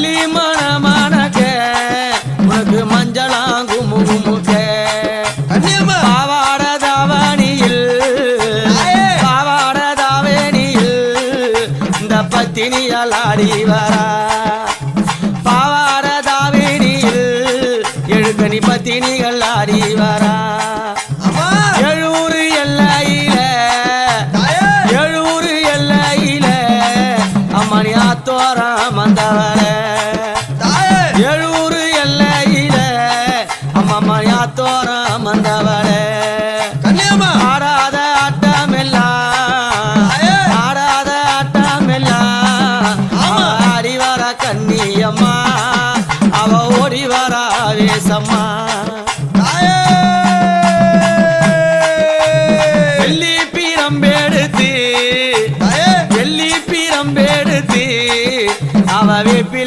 மல்லி மணமணக்க உனக்கு மஞ்சளாம் குமுகுமுக்க பாவாட தாவணியில் இந்த பத்தினியால் ஆடி வரா பாவாட தாவணியில் எழுக்கணி பத்தினிகள் ஆடி வரா எழுநூறு எல்லையில அம்மணி ஆத்தோரம் வந்தவர எழுநூறு எல்லையில அம்மம்மணி ஆத்தோரம் வந்தவர ஆடாத ஆட்டமெல்லாம் ஆடி வர கண்ணியம்மா அவ ஓடி வர ஆவேசம்மா வெள்ளி பீரம்பெடுத்து அவ வேப்பில்